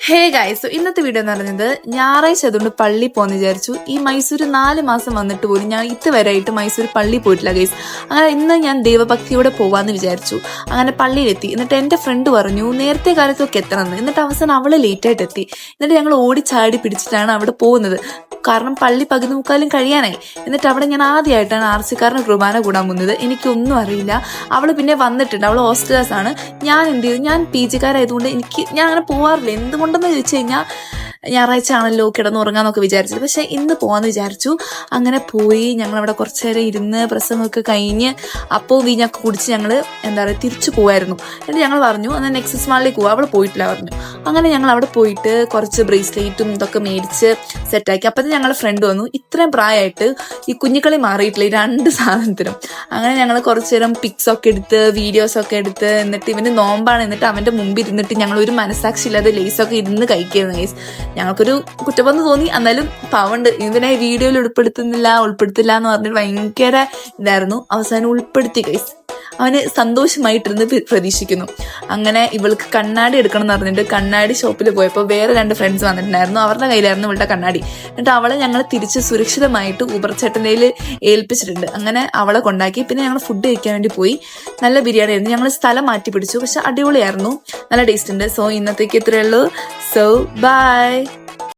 Hey guys, ഇന്നത്തെ video എന്ന് പറയുന്നത് ഞായറാഴ്ച അതുകൊണ്ട് പള്ളി പോകാന്ന് വിചാരിച്ചു. ഈ മൈസൂർ 4 മാസം വന്നിട്ട് പോലും ഞാൻ ഇതുവരെയായിട്ട് മൈസൂർ പള്ളി പോയിട്ടില്ല ഗൈസ്. അങ്ങനെ ഇന്ന് ഞാൻ ദൈവഭക്തിയോടെ പോവാന്ന് വിചാരിച്ചു. അങ്ങനെ പള്ളിയിലെത്തി. എന്നിട്ട് എൻ്റെ ഫ്രണ്ട് പറഞ്ഞു നേരത്തെ കാലത്തൊക്കെ എത്തണമെന്ന്. എന്നിട്ട് അവസാനം അവള് ലേറ്റായിട്ട് എത്തി. എന്നിട്ട് ഞങ്ങൾ ഓടിച്ചാടി പിടിച്ചിട്ടാണ് അവിടെ പോകുന്നത്. കാരണം പള്ളി 11:15 കഴിയാനായി. എന്നിട്ട് അവിടെ ഞാൻ ആദ്യമായിട്ടാണ് ആർസിക്കാരന് കുർബാന കൂടാൻ പോകുന്നത്. എനിക്കൊന്നും അറിയില്ല. അവള് പിന്നെ വന്നിട്ടുണ്ട്. അവള് ഹോസ്റ്റലേഴ്സ് ആണ്. ഞാൻ എന്ത് ചെയ്തു, ഞാൻ PG കാരായതുകൊണ്ട് ഞാൻ അങ്ങനെ പോവാറില്ല. എന്തുകൊണ്ടെന്ന് ചോദിച്ചു കഴിഞ്ഞാൽ ഞായറാഴ്ച ആണല്ലോ കിടന്നുറങ്ങാന്നൊക്കെ വിചാരിച്ചത്. പക്ഷെ ഇന്ന് പോവാന്ന് വിചാരിച്ചു. അങ്ങനെ പോയി ഞങ്ങളവിടെ കുറച്ചു നേരം ഇരുന്ന് പ്രസംഗമൊക്കെ കഴിഞ്ഞ് അപ്പോൾ വീഞ്ഞൊക്കെ കുടിച്ച് ഞങ്ങൾ തിരിച്ചു പോവായിരുന്നു. എന്നിട്ട് ഞങ്ങൾ പറഞ്ഞു എന്നാൽ നെക്സസ് മാളിലേക്ക് പോവാം. അവൾ പോയിട്ടില്ല പറഞ്ഞു. അങ്ങനെ ഞങ്ങൾ അവിടെ പോയിട്ട് കുറച്ച് ബ്രേസ്ലെറ്റും ഇതൊക്കെ മേടിച്ച് സെറ്റാക്കി. അപ്പോഴത്തെ ഞങ്ങളുടെ ഫ്രണ്ട് വന്നു. ഇത്രയും പ്രായമായിട്ട് ഈ കുഞ്ഞിക്കളി മാറിയിട്ടില്ല ഈ 2 സാധനത്തിനും. അങ്ങനെ ഞങ്ങൾ കുറച്ചു നേരം പിക്സൊക്കെ എടുത്ത് വീഡിയോസൊക്കെ എടുത്ത് എന്നിട്ട് ഇവന് നോമ്പാണ്. എന്നിട്ട് അവൻ്റെ മുമ്പിൽ ഇരുന്നിട്ട് ഞങ്ങൾ ഒരു മനസ്സാക്ഷി ഇല്ലാതെ ലേസൊക്കെ ഇരുന്ന് കഴിക്കുന്നു ഗൈസ്. ഞങ്ങൾക്കൊരു കുറ്റബോധം തോന്നി. എന്നാലും പാവണ്ട് ഇവനെ വീഡിയോയിൽ ഉൾപ്പെടുത്തില്ല എന്ന് പറഞ്ഞിട്ട് ഭയങ്കര ഇതായിരുന്നു. അവസാനം ഉൾപ്പെടുത്തി ഗൈസ്. അവന് സന്തോഷമായിട്ടിരുന്ന് പ്രതീക്ഷിക്കുന്നു. അങ്ങനെ ഇവൾക്ക് കണ്ണാടി എടുക്കണം എന്ന് പറഞ്ഞിട്ട് കണ്ണാടി ഷോപ്പിൽ പോയപ്പോൾ വേറെ 2 ഫ്രണ്ട്സ് വന്നിട്ടുണ്ടായിരുന്നു. അവരുടെ കയ്യിലായിരുന്നു ഇവളുടെ കണ്ണാടി. എന്നിട്ട് അവളെ ഞങ്ങൾ തിരിച്ച് സുരക്ഷിതമായിട്ട് ഊബർ ചേട്ടൻ്റെ ഏൽപ്പിച്ചിട്ടുണ്ട്. അങ്ങനെ അവളെ കൊണ്ടാക്കി. പിന്നെ ഞങ്ങൾ ഫുഡ് കഴിക്കാൻ വേണ്ടി പോയി. നല്ല ബിരിയാണി ആയിരുന്നു. ഞങ്ങൾ സ്ഥലം മാറ്റി പിടിച്ചു. പക്ഷെ അടിപൊളിയായിരുന്നു, നല്ല ടേസ്റ്റ് ഉണ്ട്. സോ ഇന്നത്തേക്ക് ഇത്രയേ ഉള്ളൂ. So by.